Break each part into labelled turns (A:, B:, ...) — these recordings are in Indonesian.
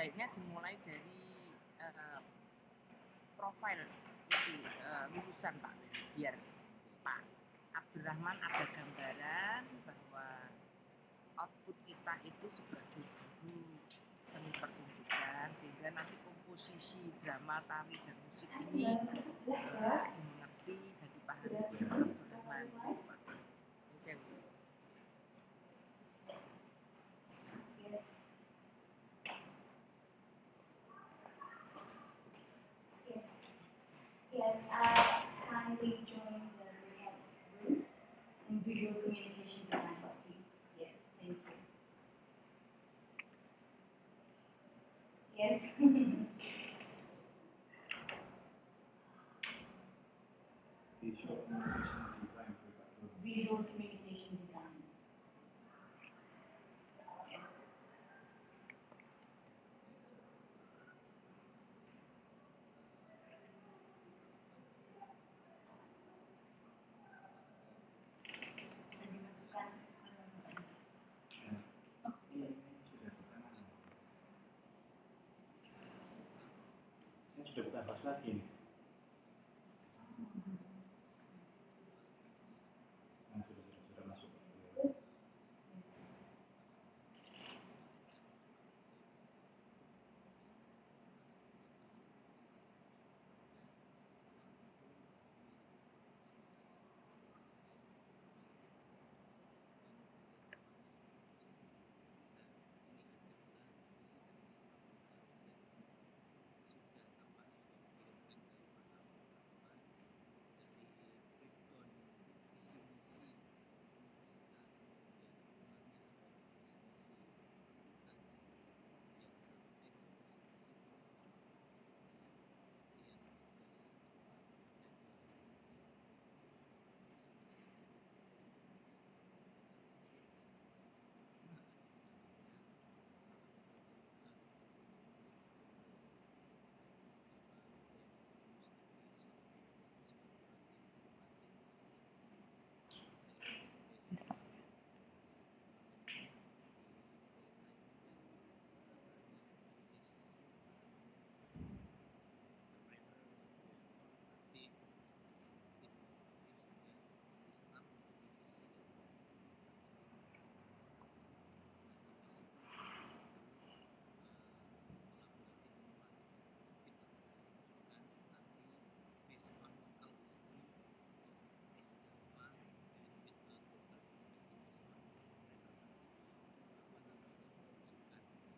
A: sebaiknya dimulai dari profil itu lulusan Pak, biar Pak Abdurrahman ada gambaran bahwa output kita itu sebagai guru seni pertunjukan, sehingga nanti komposisi drama, tari, dan musik ini dimengerti dan dipahami oleh Pak Abdurrahman gitu Pak.
B: Yes, kindly join the group in visual communication design, please. Yes, thank you. Yes. Visual communication design. Yes.
C: Sudah bukan pas lagi nih. Sudah masuk.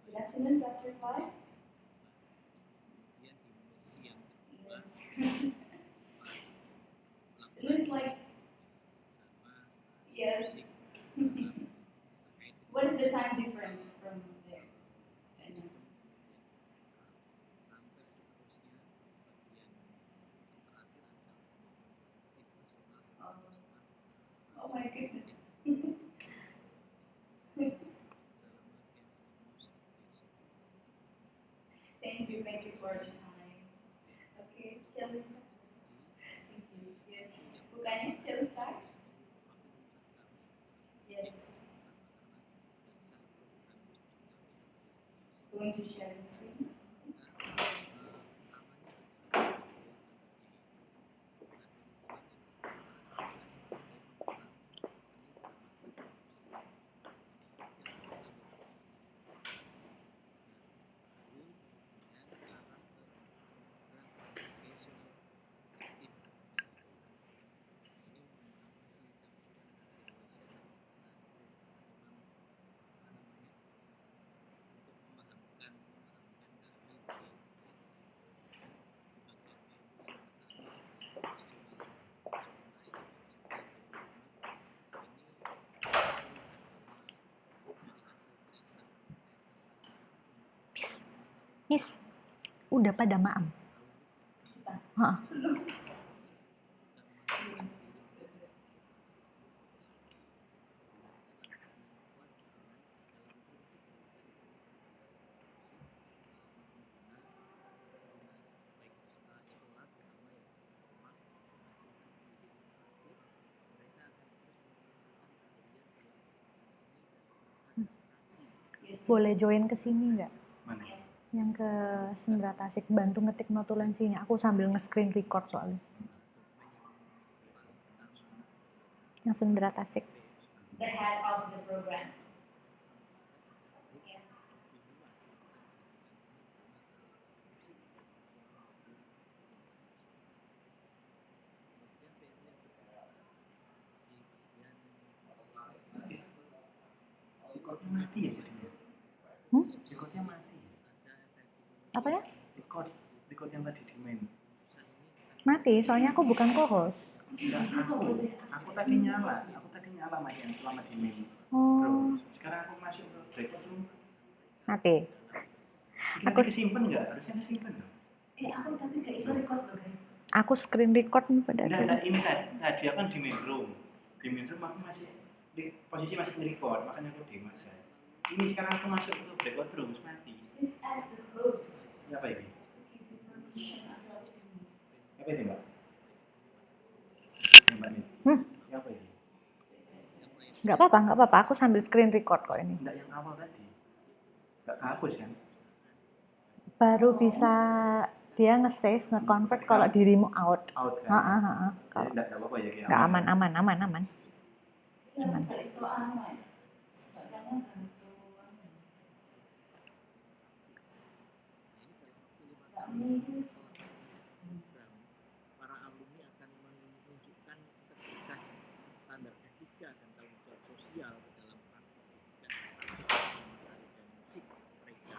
B: Good afternoon, Dr. Clark. It looks like, yes. What is the time difference from there? Oh my goodness. Thank you for the time. Okay, shall we? Thank you. Yes. Bukanya, shall we start? Yes. Going to share the screen.
D: Miss, udah pada maam. Boleh join ke sini nggak?
C: Mana?
D: Yang ke Sendra Tasik, bantu ngetik notulensinya. Aku sambil nge-screen record soalnya. Yang Sendra Tasik.
B: The head of the program. Yes.
C: Recordnya mati ya jadinya. Recordnya mati.
D: Apa ya?
C: Record yang tadi di main.
D: Mati, soalnya aku bukan co-host.
C: Enggak, aku tadi nyala Marian selama di main.
D: Oh,
C: Terus sekarang aku masuk ke record room.
D: mati.
C: Aku kesimpan nggak? Harusnya kesimpan dong.
B: Aku tapi gak iso record loh guys.
D: Aku screen record nih pada
C: Enggak, ini tadi aku kan di main room. Di main room aku masih posisi masih nge-record, makanya aku diem aja. Ini sekarang aku masuk ke record room, mati.
B: Please ask the host
C: Ini apa ini?
B: to give the permission atau
C: Apa ini mbak? Ini mbak nih. Ini apa ini?
D: Nggak apa-apa. Aku sambil screen record kok ini.
C: Enggak yang awal tadi. Enggak kehapus kan?
D: Baru bisa dia nge-save, nge-convert kalau dirimu out.
C: Out kan?
D: Heeh.
C: Jadi enggak apa-apa ya kayak
D: Nggak aman.
B: Aman. Gak iso aman. Kadang
E: para alumni akan menunjukkan ketegas standar etika dan tanggung jawab sosial dalam praktik pendidikan materi dan musik mereka.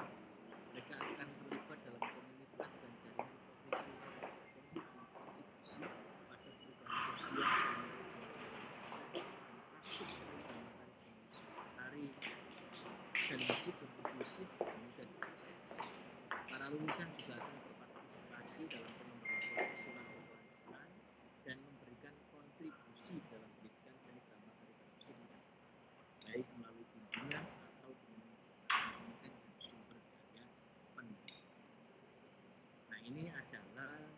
E: Mereka akan terlibat dalam komunitas dan jaringan profesional kontribusi pada perubahan sosial dan musik yang inklusif dan mudah diakses. Para lulusan juga akan berpartisipasi dalam pengembangan profesional berkelanjutan dan memberikan kontribusi dalam pendidikan seni drama tari dan musik baik melalui bimbingan atau dengan menciptakan konten dan sumber daya pendidikan. Nah, ini adalah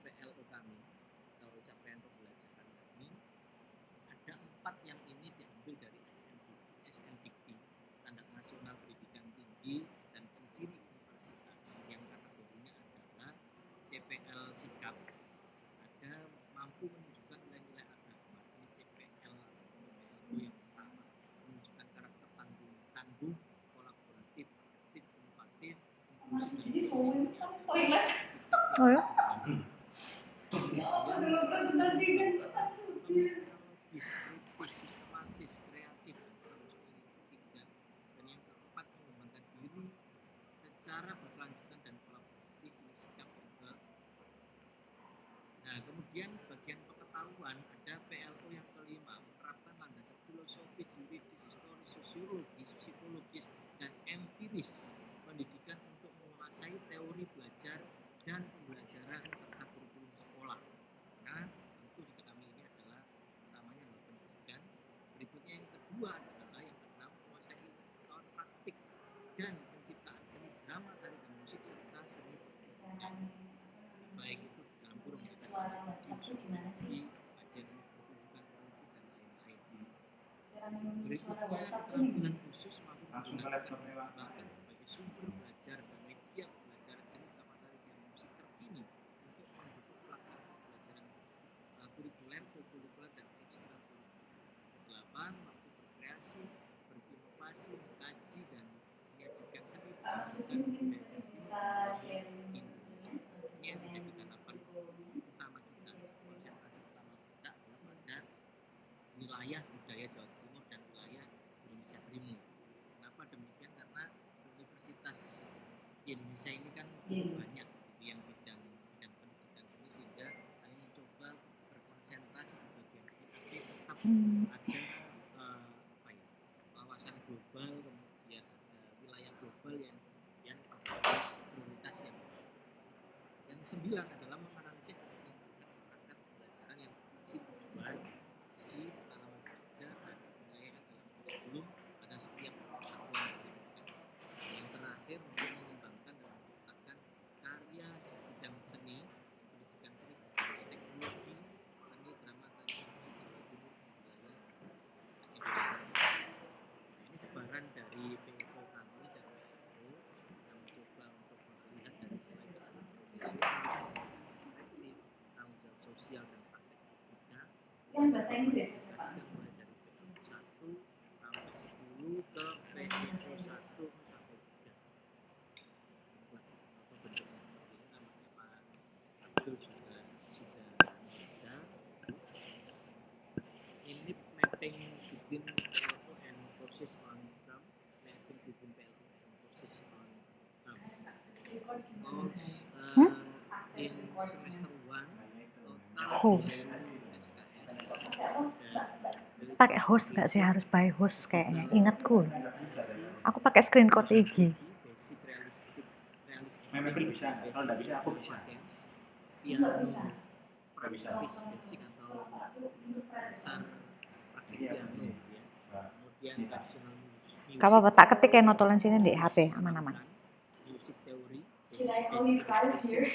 E: PLO kami atau capaian pembelajaran kami. Ada 4 yang ini diambil dari SNDIKT, Standar Nasional Pendidikan Tinggi dan Penciri Universitas, yang kategorinya adalah CPL Sikap. Ada mampu menunjukkan nilai-nilai agama, ini CPL atau PLO yang pertama, menunjukkan karakter tangguh, kolaboratif, aktif, inovatif, inklusif,
B: toilet.
D: Oh ya?
E: kritis, sistematis, kreatif, dan seterusnya. Ketiga, dan yang keempat, mengembangkan diri secara berkelanjutan dan kolaboratif, ini sikap juga. Nah, kemudian bagian pengetahuan ada PLO yang kelima, menerapkan landasan filosofis, yuridis, historis, sosiologis, psikologis, dan empiris pendidikan untuk menguasai teori belajar dan pembelajaran serta kurikulum sekolah. Nah, tentu di kami ini adalah pertamanya adalah pendidikan. Berikutnya yang kedua adalah yang keenam, menguasai pengetahuan praktik dan penciptaan seni drama, tari dan musik serta seni pertunjukan. Baik itu dalam kurung ya, di kajian pertunjukan politik dan lain-lain. Berikutnya keterampilan khusus mampu menggunakan bahkan sebagai sumber belajar dan media pembelajaran seni drama, tari dan musik terkini untuk mendukung pelaksanaan pembelajaran kurikuler, kokurikuler, dan ekstrakurikuler. Kedelapan, mampu berkreasi, berinovasi, mengkaji, dan menyajikan seni pertunjukan budaya Jawa Indonesia. Ini yang menjadi harapan utama kita, konsentrasi utama kita adalah pada wilayah budaya Jawa Timur dan wilayah Indonesia Timur. Kenapa demikian? Karena universitas di Indonesia ini kan banyak yang bidang pendidikan seni, sehingga kami mencoba berkonsentrasi di bagian IT, tetap ada kawasan global, kemudian ada wilayah global yang prioritas yang. Yang 9 adalah menganalisis dan meningkatkan perangkat pembelajaran yang berfungsi tujuan, isi, pengalaman belajar, dan nilai dalam kurikulum pada setiap satuan pendidikan. Yang terakhir, untuk mengembangkan dan menciptakan karya bidang seni, pendidikan seni berbasis teknologi, seni drama, tari dan musik Jawa Timur dan wilayah Indonesia. Nah, ini sebaran dari PO kami dan PO yang mencoba
B: Kan bahasa Inggris ya, Pak.
E: Kita mulai dari PLO 1 sampai 10 ke PEO 1 sampai 3. Kelas apa bentuknya seperti ini, namanya Pak Abdul sudah baca. Ini mapping between PLO and courses on Trump, mapping between PLO and courses on Trump. Course in semester 1 total
D: Host.
E: SKS
D: Pakai host nggak sih? Harus by host kayaknya. Ingatku loh. Aku pakai screen code IG.
E: basic realistic
C: Memang bisa. Kalau nggak bisa, aku bisa.
E: piano praktis basic atau dasar praktik piano ya. Kemudian traditional music.
D: Gak apa-apa, tak ketik kayak notulen sini di HP, aman-aman.
E: Music theory,
B: Should I call you five here?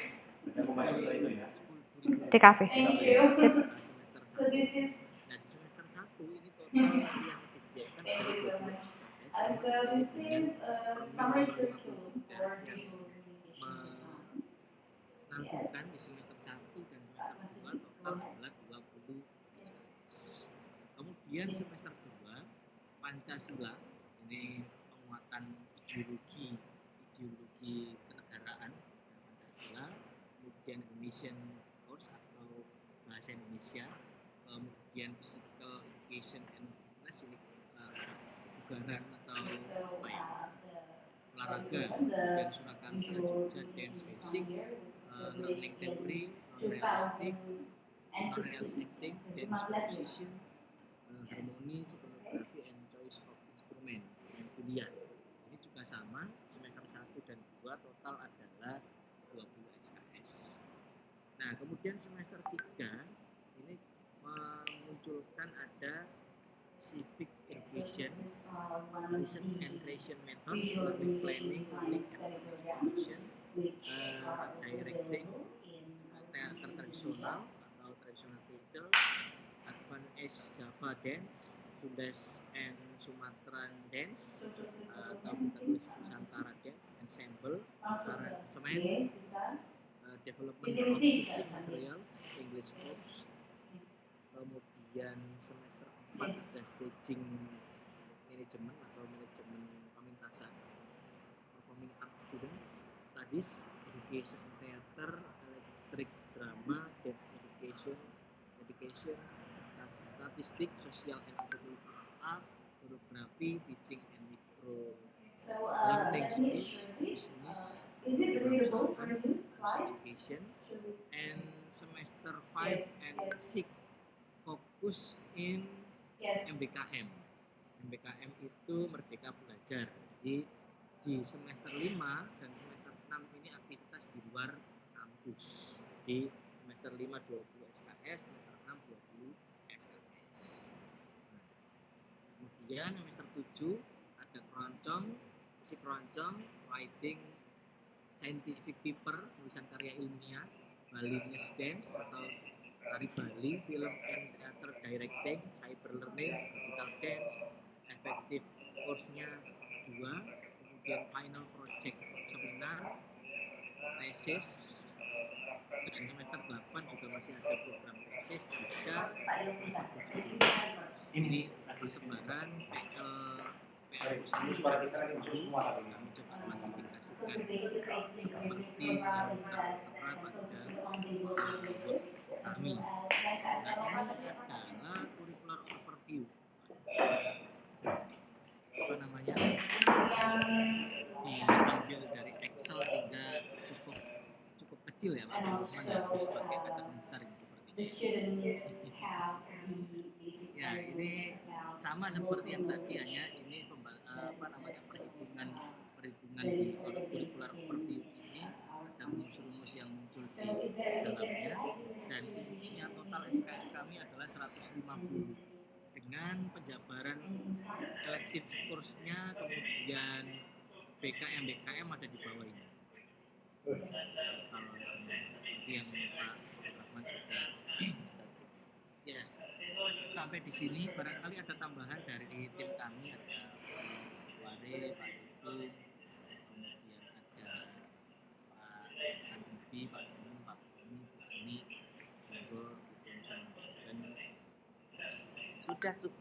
C: Aku masuk ke itu ya.
D: Di cafe.
B: Thank you.
D: Sip.
E: semester
B: So
E: 1.
B: this is
E: Nah, di semester 1 ini total yang disediakan
B: Thank
E: ada
B: you so
E: 20
B: much.
E: SKS.
B: So this is summary curriculum for visual communication design.
E: Nantikan di semester 1 dan semester 2 total adalah 20 SKS. Kemudian semester 2 Pancasila, ini penguatan ideologi kenegaraan Pancasila, kemudian Indonesian course atau bahasa Indonesia, kemudian physical education and fitness, ini kebugaran atau apa ya, olahraga, kemudian Surakarta, Jogja, dance basic, learning theory, non-realistic thing, dance composition, harmoni, scenografi, and choice of instrument, dan kuliah. Ini juga sama, semester 1 dan 2 total adalah 20 SKS. Nah, kemudian semester 3 ini memunculkan ada civic education, research and creation method, learning planning, learning and directing, teater tradisional atau traditional theater, advanced Java dance, Sundas and Sumatran dance, atau kita tulis Nusantara dance, ensemble, semen, development of teaching materials, English course. Kemudian semester 4 ada staging management atau manajemen pementasan, performing art student, studies, education theater, electric drama, dance education, statistik, social and political art, choreography, teaching and micro
B: So
E: learning
B: let me
E: skills,
B: assure this.
E: business,
B: Is it readable for you? Right?
E: education, and semester 5 and 6 fokus in
B: Yes.
E: MBKM. MBKM itu Merdeka Belajar. Jadi di semester 5 dan semester 6 ini aktivitas di luar kampus. Di semester 5 20 SKS, semester 6 20 SKS. Kemudian semester 7 ada keroncong, musik keroncong, writing scientific paper, tulisan karya ilmiah, Balinese dance atau tari Bali, film and theater directing, cyber learning, digital dance, efektif course-nya 2, kemudian final project seminar, tesis, dan semester 8 juga masih ada program tesis, juga semester 7 ini persebaran PL 1 sampai 10 kami coba klasifikasikan seperti yang tertera pada web kami. Nah, ini adalah curricular overview. Apa namanya? Diambil dari Excel sehingga cukup kecil ya, Pak. Harus pakai kaca besar ini seperti ini. Ya, ini sama seperti yang tadi, hanya ini perhitungan di curricular overview ini ada rumus-rumus yang muncul di dalamnya, dan intinya total SKS kami adalah 150 dengan penjabaran elective course-nya, kemudian BKM ada di bawah ini. Kalau seperti yang Pak Rahman sudah ya, sampai di sini barangkali ada tambahan dari tim kami, ada Pak Ware, Pak Dutung, kemudian ada Pak Sandubi, Pak Seneng, Pak Boni, Bu Ani, monggo dan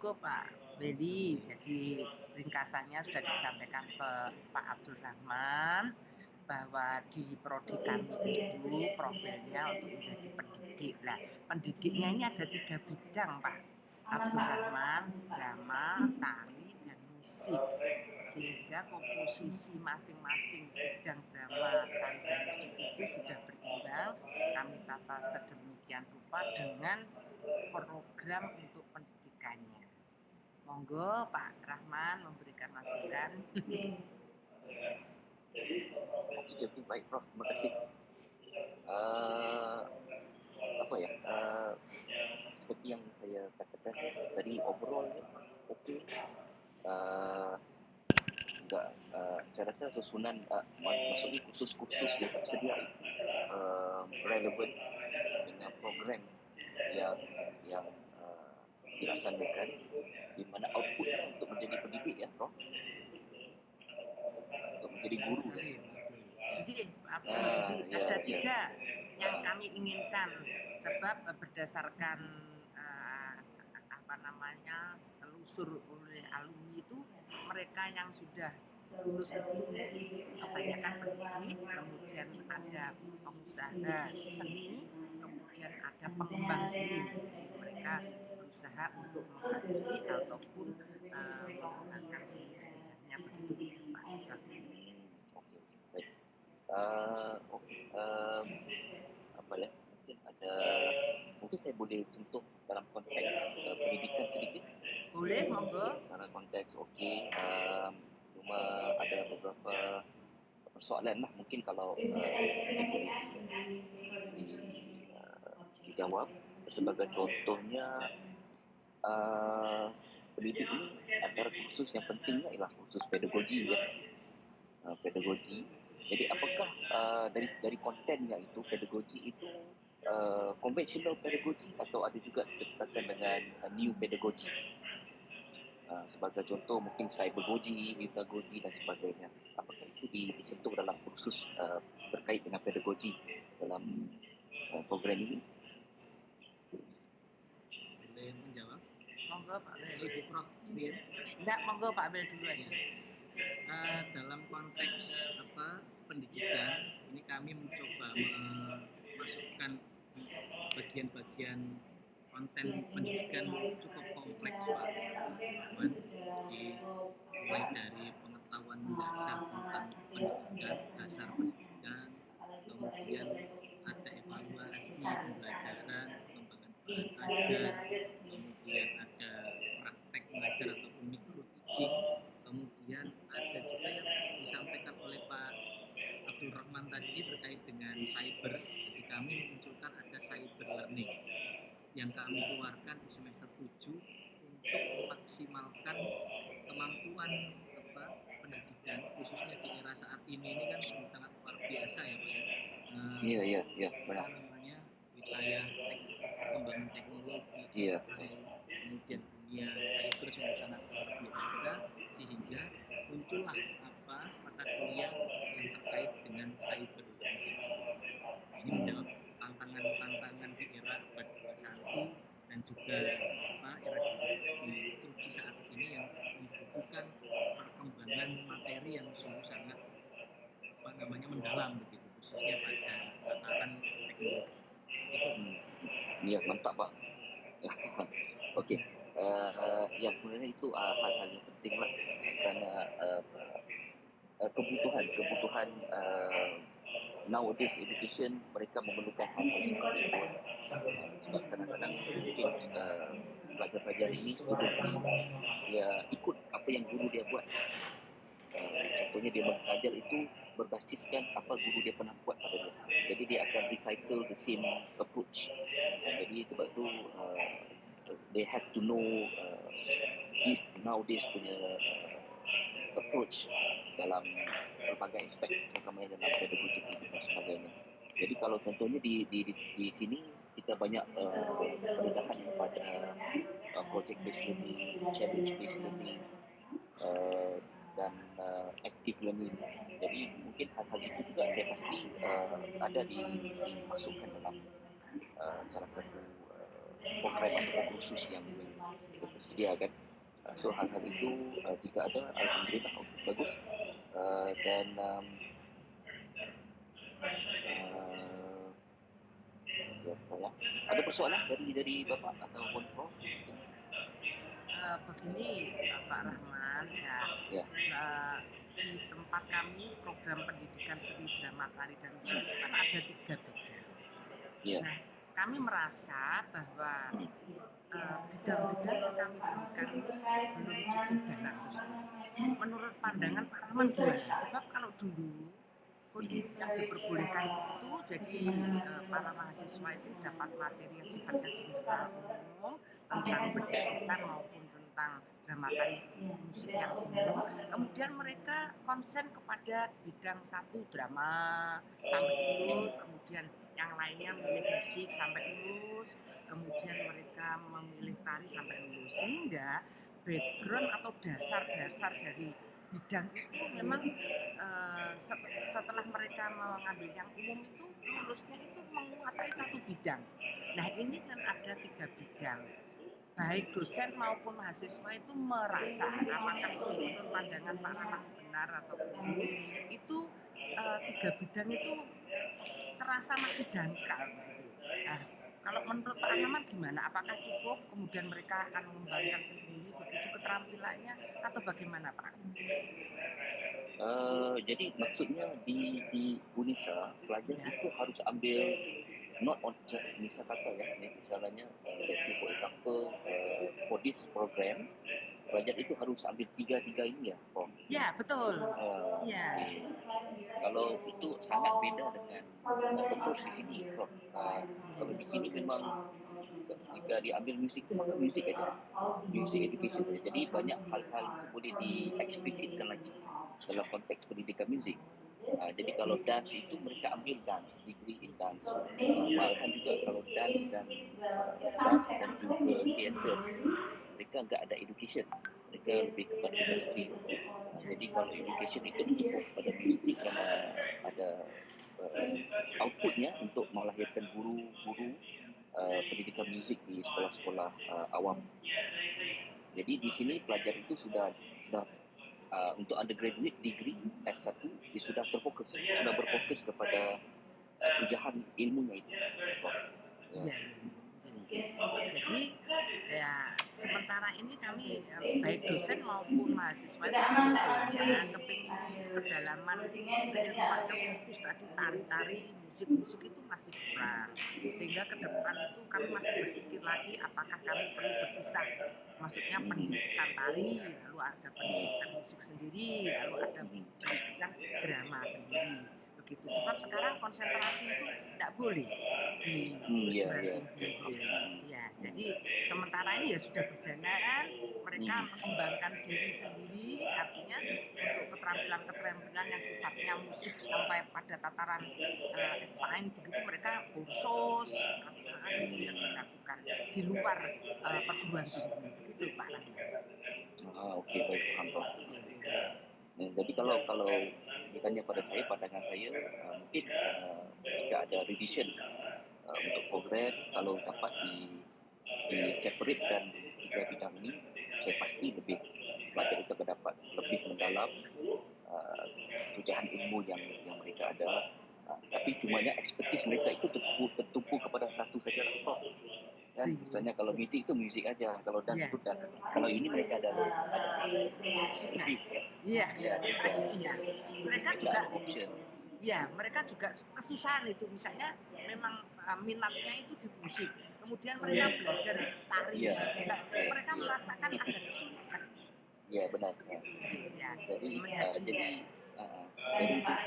A: cukup Pak Beli. Jadi ringkasannya sudah disampaikan ke Pak Abdul Rahman bahwa di prodi kami itu profilnya untuk menjadi pendidik. Nah, pendidiknya ini ada 3 bidang Pak Abdul Rahman, drama, tari, dan musik. Sehingga komposisi masing-masing bidang drama, tari, dan musik itu sudah berimbang. Kami tata sedemikian rupa dengan program untuk pendidikannya. Monggo Pak Rahman memberikan masukan.
F: Oke, baik Prof, terima kasih. Seperti yang saya katakan tadi, overall okey. Saya rasa susunan maksudnya kursus-kursus yang tersedia relevan dengan program yang dilaksanakan, di mana outputnya untuk menjadi pendidik ya Prof, untuk menjadi guru.
A: Jadi ada 3 yang kami inginkan, sebab berdasarkan telusur oleh alumni itu, mereka yang sudah lulus itu kebanyakan pendidik, kemudian ada pengusaha seni, kemudian ada pengembang seni. Jadi mereka berusaha untuk mengkaji ataupun mengembangkan seni dan begitu Pak.
F: Mungkin saya boleh sentuh dalam konteks pendidikan sedikit.
A: Boleh, monggo.
F: Dalam konteks cuma ada beberapa persoalan lah, mungkin kalau dijawab. Sebagai contohnya, pendidik ini antara kursus yang pentingnya ialah kursus pedagogi ya. Pedagogi. Jadi apakah dari kontennya itu, pedagogi itu conventional pedagogi atau ada juga disebutkan dengan new pedagogi? Sebagai contoh mungkin cybergogi, metagogi dan sebagainya. Apakah itu disentuh dalam kursus terkait dengan pedagogi dalam program ini?
E: Boleh menjawab?
A: Monggo Pak Bel.
E: Ibu Prof. Bir.
A: Enggak, monggo Pak Bel dulu aja.
E: Dalam konteks pendidikan ini kami mencoba memasukkan bagian-bagian konten pendidikan cukup kompleks Pak. Mulai dari pengetahuan dasar tentang pendidikan, dasar pendidikan, kemudian ada evaluasi pembelajaran, pengembangan bahan ajar, kemudian ada praktek mengajar ataupun micro teaching, kemudian ada juga yang disampaikan oleh Pak Abdul Rahman tadi terkait dengan cyber. Jadi kami memunculkan ada cyber learning yang kami keluarkan di semester 7 untuk memaksimalkan kemampuan pendidikan, khususnya di era saat ini kan sangat luar biasa ya Pak ya.
F: Iya, benar.
E: Wilayah perkembangan teknologi, kemudian dunia cyber sungguh sangat luar biasa, sehingga muncullah mata kuliah yang terkait dengan cyber. Ini menjawab tantangan di era abad 21 dan juga era disrupsi saat ini yang membutuhkan perkembangan materi yang sungguh sangat mendalam begitu, khususnya pada tataran teknologi.
F: Iya, mantap Pak. Okey. Yang sebenarnya itu hal-hal yang penting lah, kerana kebutuhan nowadays education, mereka memerlukan hal-hal seperti itu. Sebab kadang-kadang mungkin pelajar-pelajar ini, student ini, dia ikut apa yang guru dia buat. Contohnya dia mengajar itu berbasiskan apa guru dia pernah buat pada dia. Jadi dia akan recycle the same approach. Jadi sebab tu they have to know this nowadays punya approach dalam berbagai aspek, terutama dalam pedagogi dan sebagainya. Jadi kalau contohnya di sini kita banyak pendedahan kepada project based learning, challenge based learning, dan active learning. Jadi mungkin hal-hal itu juga saya pasti ada dimasukkan dalam salah satu program atau kursus yang tersedia kan. So hal-hal itu jika ada, alhamdulillah bagus. Dan ya, ada persoalan dari Bapak ataupun Prof?
A: Begini Pak Rahman ya,
F: Ya.
A: di tempat kami program pendidikan seni drama tari dan musik kan ada 3 bidang.
F: Ya.
A: Nah, kami merasa bahwa bidang-bidang yang kami berikan ini belum cukup dalam begitu. Menurut pandangan Pak Rahman gimana? Sebab kalau dulu kondisi yang diperbolehkan itu jadi para mahasiswa itu dapat materi yang sifatnya general umum tentang pendidikan maupun tentang drama tari musik yang umum. Kemudian mereka konsen kepada bidang satu drama sampai lulus, kemudian yang lainnya memilih musik sampai lulus, kemudian mereka memilih tari sampai lulus, sehingga background atau dasar-dasar dari bidang itu memang setelah mereka mengambil yang umum itu lulusnya itu menguasai satu bidang. Nah ini kan ada 3 bidang. Baik dosen maupun mahasiswa itu merasa apakah ini menurut pandangan Pak Rahman benar atau keliru, itu 3 bidang itu terasa masih dangkal begitu. Nah, kalau menurut Pak Rahman gimana? Apakah cukup kemudian mereka akan mengembangkan sendiri begitu keterampilannya atau bagaimana Pak?
F: Jadi maksudnya di Unisa pelajar itu harus ambil not on misal kata ya, misalnya let's say for example for this program pelajar itu harus ambil tiga ini ya, Prof.
A: Ya betul. Ya.
F: Okay. Kalau itu sangat beda dengan approach di sini, Prof. Kalau di sini memang jika diambil musik itu maka musik aja, music education aja. Jadi banyak hal-hal itu boleh dieksplisitkan lagi dalam konteks pendidikan musik. Jadi kalau dance itu mereka ambil dance, degree in dance. Malahan juga kalau dance dan juga theater, mereka enggak ada education, mereka lebih kepada industri. Jadi kalau education itu bertumpu pada musik kerana ada outputnya untuk melahirkan guru-guru pendidikan muzik di sekolah-sekolah awam. Jadi di sini pelajar itu sudah untuk undergraduate degree S1 dia sudah berfokus kepada tujuan ilmunya itu.
A: Ya. Jadi ya sementara ini kami baik dosen maupun mahasiswa itu sebetulnya kepingin kedalaman keilmuannya fokus tadi tari-tari musik itu masih kurang, sehingga ke depan itu kami masih berpikir lagi apakah kami perlu berpisah, maksudnya pendidikan tari lalu ada pendidikan musik sendiri lalu ada pendidikan drama sendiri begitu, sebab sekarang konsentrasi itu tidak boleh di ya, jadi sementara ini ya sudah berjalan, mereka mengembangkan diri sendiri, artinya untuk keterampilan yang sifatnya musik sampai pada tataran fine begitu mereka kursus yang dilakukan di luar perguruan tinggi begitu Pak Rahman.
F: Oke, baik, paham. Jadi kalau ditanya pada saya, pandangan saya mungkin jika ada revision untuk program, kalau dapat di separatekan 3 bidang ini, saya pasti lebih pelajar itu akan dapat lebih mendalam tujuan ilmu yang mereka ada. Tapi cumanya expertise mereka itu tertumpu kepada satu saja lah. Kan, misalnya kalau musik itu musik aja, kalau dance itu dance. Kalau ini mereka ada lebih.
A: Iya. Mereka juga
F: option.
A: Ya, mereka juga kesusahan itu, misalnya memang minatnya itu di musik, kemudian mereka belajar tari, mereka merasakan ada kesulitan.
F: Iya benar.
A: Ya.
F: Jadi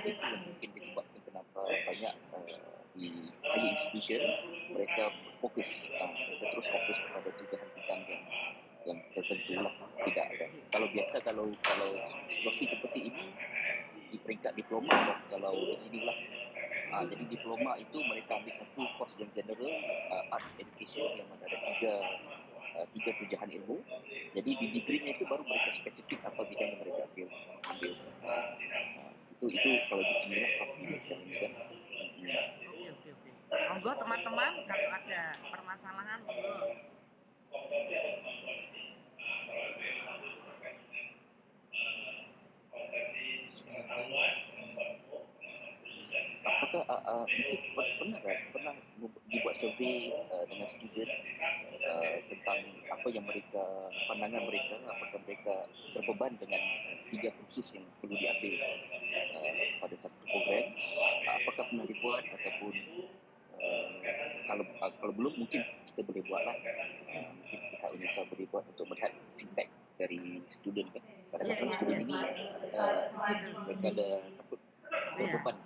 F: itu mungkin disebabkan kenapa banyak di higher institution mereka fokus, mereka terus fokus kepada tujuan bidang yang tertentu lah, tidak ada. Kalau biasa kalau situasi seperti ini di peringkat diploma, kalau di sini lah. Jadi diploma itu mereka ambil satu course yang general, arts education yang mana ada tiga tujuan ilmu. Jadi di degree-nya itu baru mereka spesifik apa bidang yang mereka ambil. Itu kalau di sini lah Indonesia ini kan.
A: Oke. Monggo teman-teman kalau ada permasalahan permasalahan, monggo.
F: Apakah mungkin pernah dibuat survei dengan student tentang apa yang pandangan mereka, apakah mereka berbeban dengan 3 kursus yang perlu diambil pada satu program, apakah pernah dibuat ataupun kalau belum mungkin kita boleh buatlah, mungkin pihak UNISA boleh buat untuk melihat feedback dari student kan. Kadang-kadang student ini mereka ada takut berbeban.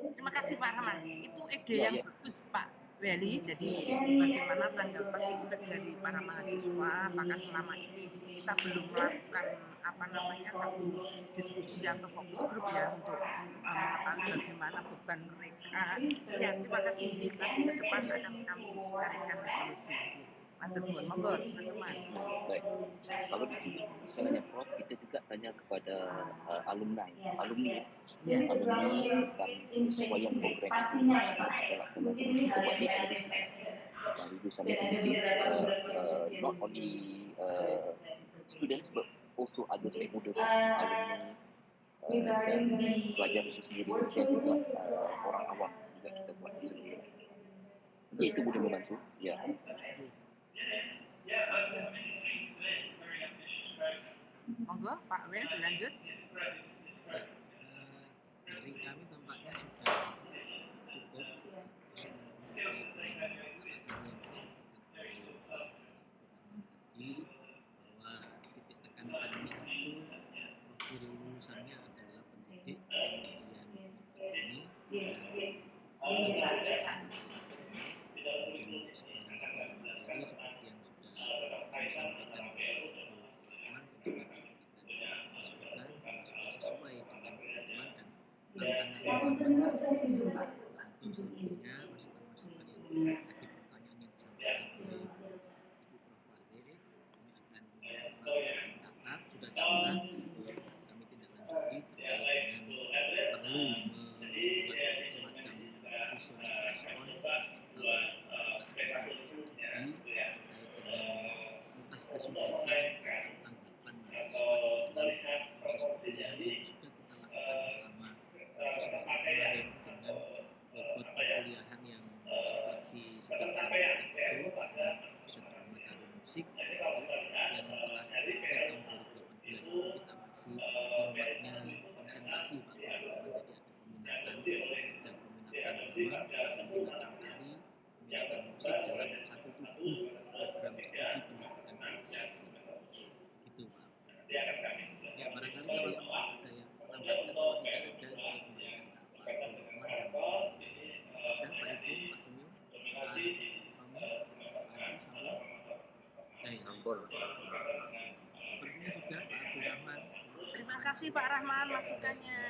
A: Terima kasih Pak Rahman. Itu ide
F: Ya,
A: yang
F: ya.
A: bagus Pak Weli. Jadi bagaimana tanggapan feedback dari para mahasiswa? Apakah selama ini kita belum melakukan satu diskusi atau fokus grup ya untuk mengetahui bagaimana beban mereka. Ya terima kasih. Ini nanti ke depan akan kami carikan solusi. Matur nuwun, monggo teman-teman.
F: Baik. Kalau di sini misalnya Prof, kita juga tanya kepada alumni tentang kesesuaian program itu kita buat data analysis. We do some analysis not only students but also other stakeholders, alumni, dan pelajar itu sendiri dan juga orang awam juga kita buat sendiri. Jadi itu boleh membantu. Ya.
A: Monggo Pak Wel dilanjut.
E: Dari kami tampaknya sudah cukup bahwa titik tekan kami itu profil lulusannya adalah pendidik, kemudian seni, jadi seperti yang sudah kami sampaikan ke teman-teman, sesuai dengan kebutuhan dan tantangan zaman. Tentu selanjutnya masukan-masukan yang tadi pertanyaan yang disampaikan oleh Ibu Prof. Wale, kami akan catat, sudah catat, kami tidak lanjuti terkait dengan perlu membuat semacam visual respon entah kesulitan tanggapan mahasiswa dalam proses perkuliahan yang sudah kita lakukan selama 1 semester kemarin dengan bobot perkuliahan yang seperti sudah disampaikan itu setelah metode musik yang telah di tahun 2018 itu kita masih formatnya konsentrasi Pak, jadi ada peminatan drama, peminatan tari, peminatan musik dalam satu buku program studi pendidikan vokasi gitu Pak. Ya barangkali kalau ada yang tambahkan, kalau tidak ada saya kembalikan ke Pak Lukman dan Pak Ibu, Pak Senyum, Pak Fahmi, Pak Sambul. Sepertinya sudah Pak Abdul Rahman.
A: Terima kasih Pak Rahman masukannya.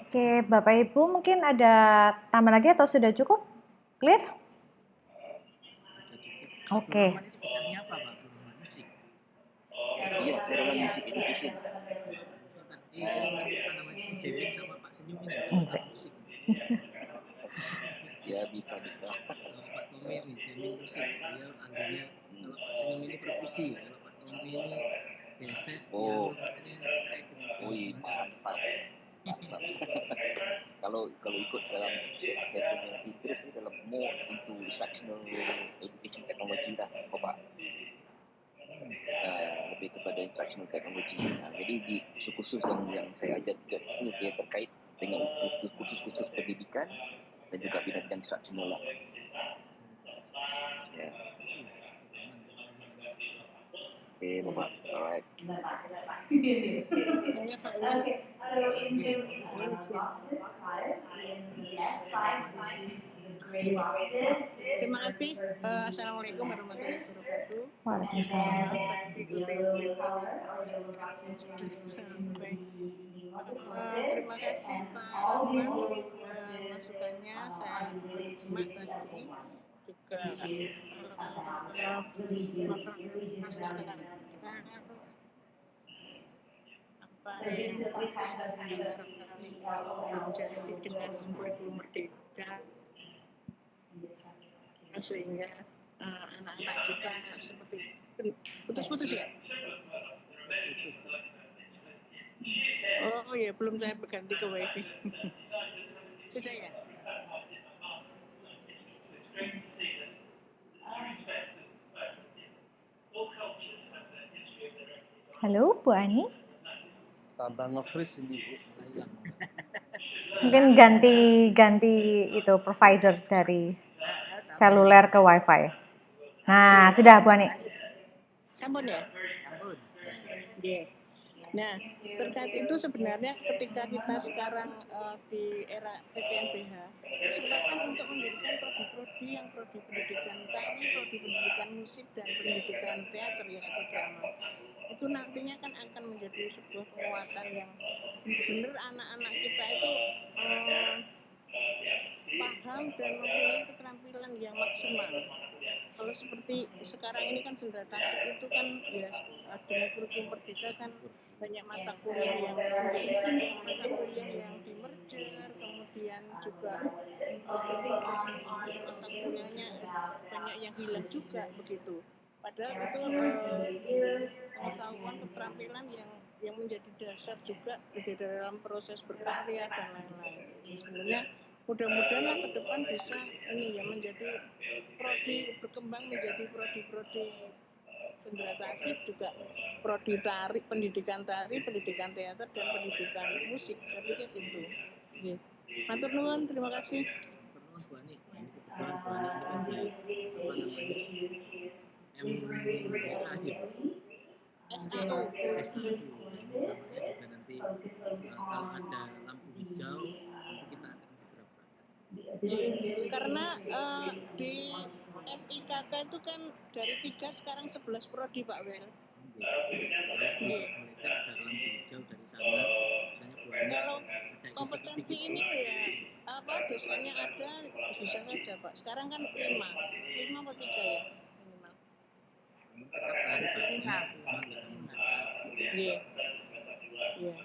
D: Oke, Bapak Ibu mungkin ada tambah lagi atau sudah cukup? Clear? Oke.
E: Abdul Rahman itu bidangnya apa Pak Abdul Rahman? Musik.
F: Iya, saya dalam music education.
E: So tadi apa namanya jamming sama Pak Senyum ini musik.
F: Ya bisa.
E: Pak Tommy ini jamming musik, beliau ahlinya. Kalau Pak Senyum ini perkusi, kalau Pak Tommy ini gesek,
F: Oh.
E: Wih,
F: mantap. Kalau ikut dalam saya punya interest ni dalam more into instructional education technology lah, Bapak. Lebih kepada instructional technology. Jadi di kursus yang saya ajar juga di sini dia terkait dengan kursus pendidikan dan juga bidang instructional lah. Ya. Okay, Bapak. Alright.
B: Okay, so in those boxes, in the left side, the gray boxes.
G: Terima kasih. Assalamualaikum warahmatullahi wabarakatuh.
D: Waalaikumsalam.
G: Maaf tadi di
B: Yellow color or yellow boxes
G: sampai.
B: multiple
G: Terima kasih Pak
B: all these
G: Rahman.
B: yellow courses
G: Masukannya saya
B: are related to
G: simak tadi juga
B: which is religion values.
G: apa yang diharapkan terjadi dengan kurikulum merdeka, sehingga anak-anak kita seperti putus-putus ya. Oh ya, belum saya berganti ke wifi. Sudah ya.
D: Halo, Bu Ani.
H: Tambah nge-freeze ini Bu.
D: Mungkin ganti itu provider dari seluler ke wifi. Nah, sudah Bu Ani.
G: Sampun ya?
A: Ampun.
G: Yeah. Nah, terkait itu sebenarnya ketika kita sekarang di era PTNBH, kesempatan untuk memberikan prodi-prodi yang prodi pendidikan tari, prodi pendidikan musik, dan pendidikan teater yaitu drama. Itu nantinya kan akan menjadi sebuah penguatan yang benar anak-anak kita itu paham dan mempunyai keterampilan yang maksimal. Kalau seperti sekarang ini kan Sendra Tasik itu kan ya dengan kurikulum merdeka kan banyak mata kuliah yang di merger, kemudian juga mata kuliahnya banyak yang hilang juga begitu. Padahal itu pengetahuan keterampilan yang menjadi dasar juga di dalam proses berkarya dan lain-lain. Sebenarnya mudah-mudahan ke depan bisa ini ya menjadi prodi berkembang menjadi prodi-prodi Sendra Tasik juga prodi tari, pendidikan teater dan pendidikan musik. Saya pikir itu. Oke. Matur nuwun, terima kasih.
E: Pertemuan Bu Ani, ini kebetulan Bu Ani ini kan di MBA ya,
G: SAO.
E: SAU. Namanya juga nanti kalau ada lampu hijau nanti kita akan segera berangkat.
G: Karena di MIKK itu kan dari 3 sekarang 11 prodi Pak Wel.
E: Mereka ada lampu hijau dari sana, misalnya Bu Ani
G: Kalau
E: ada
G: kompetensi ini ya apa dosennya ada bisa saja Pak. Sekarang kan 5 atau 3 ya minimal.
E: Tetap hari pagi,
G: Iya. Iya.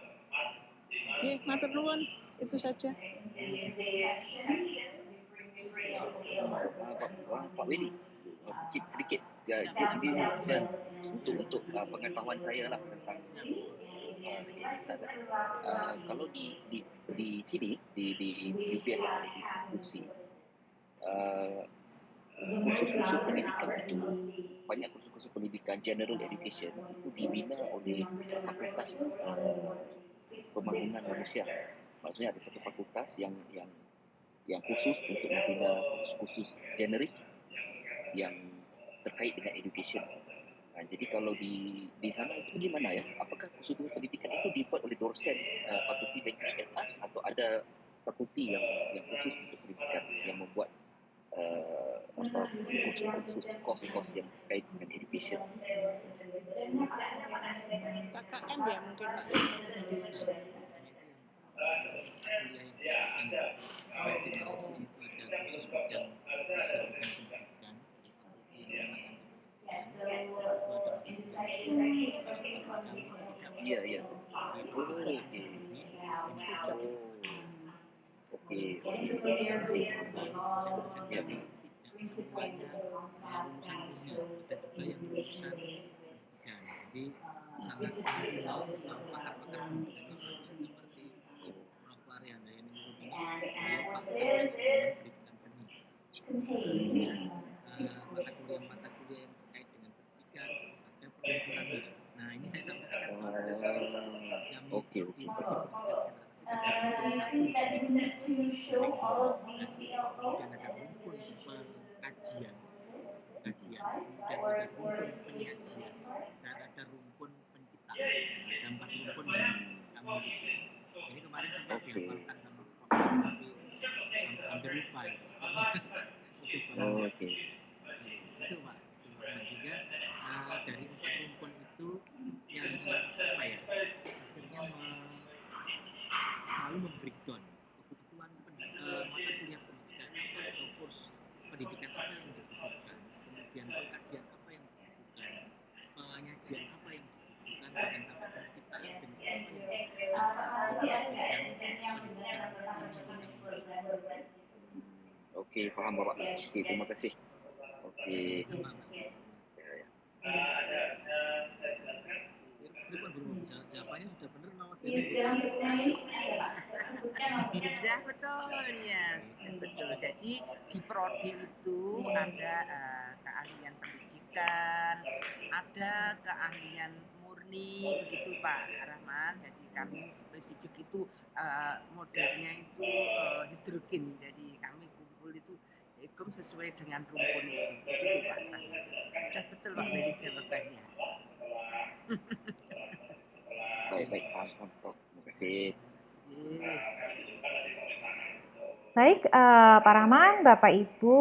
G: Iya, matur nuwun. Itu saja.
F: Pak Willy, sedikit jadi just untuk pengetahuan saya lah tentang Indonesia. Kalau di sini di UPS di kursi kursus-kursus pendidikan itu banyak kursus-kursus pendidikan general education itu dibina oleh fakultas pembangunan manusia. Maksudnya ada satu fakultas yang khusus untuk membina kursus generik yang terkait dengan education. Jadi kalau di sana itu gimana ya? Apakah kursus pendidikan itu dibuat oleh dosen fakulti language and arts atau ada fakulti yang khusus untuk pendidikan yang membuat kos yang terkait dengan education?
G: KKM ya mungkin Pak.
F: Iya. Oke. Ya.
E: Jadi sangat pakar-pakar pelarian daya ini Pak pendidikan seni. Mata kuliah yang terkait dengan pendidikan ada perkumpulan. Nah ini saya sampaikan yang
F: Oke.
E: dan ada rumpun pengkajian, kemudian ada rumpun penyajian, dan ada rumpun penciptaan. Ada 4 rumpun yang kami buat. Ini kemarin sempat dihafalkan sama Pak, tapi hampir lupa ya.
F: Oke.
E: Itu Pak. Dan juga dari 4 rumpun itu yang apa ya? Akhirnya selalu membreakdown kebutuhan mata kuliah pendidikan atau kurs pendidikan apa yang menjadi
F: Oke, paham Bapak. Oke, terima kasih. Oke. Ya, ya.
E: Pripun guru? Jawabannya sudah benar nama
B: Di dalam dokumen ini ada Pak, sebutkan
A: Sudah betul ya, sudah betul. Jadi di prodi itu ada keahlian pendidikan, ada keahlian murni begitu Pak Rahman. Jadi kami spesifik itu modelnya itu hidrogen. Jadi kami kumpul itu sesuai dengan rumpun itu. Begitu Pak. Sudah betul Pak dari jawabannya.
F: Baik, paham. Terima kasih.
D: Baik, Pak Rahman, Bapak Ibu,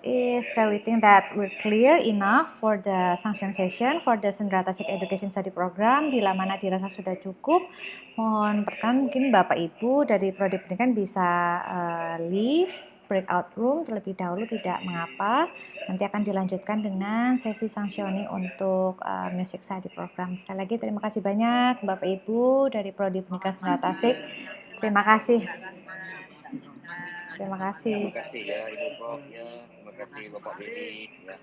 D: is there we think that we're clear enough for the sanction session for the Sendra Tasik Education Study Program? Bila mana dirasa sudah cukup, mohon perkenan mungkin Bapak Ibu dari Prodi Pendidikan bisa leave breakout room terlebih dahulu, tidak mengapa. Nanti akan dilanjutkan dengan sesi sanctioning untuk Music Study Program. Sekali lagi terima kasih banyak Bapak Ibu dari Prodi Pendidikan Sendra Tasik. Terima kasih. Terima kasih.
F: Terima kasih ya Ibu Prof ya. Terima kasih Bapak Bedi ya.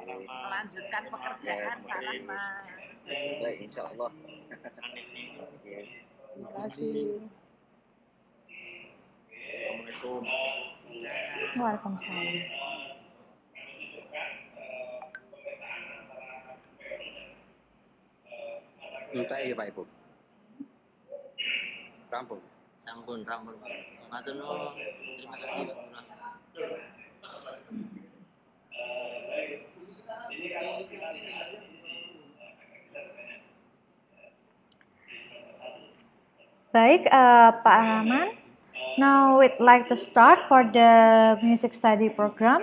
A: Melanjutkan pekerjaan Pak Rahman.
F: Baik, insya Allah. Ya.
G: Terima kasih.
F: Assalamualaikum.
D: Waalaikumsalam.
H: Entah ya Pak Ibu. Rampung.
E: Sampun, rampun Pak. Matur nuwun. Terima kasih Pak Lurah.
D: Baik, Pak Rahman. Now we'd like to start for the music study program.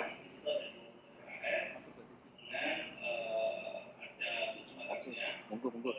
F: Monggo.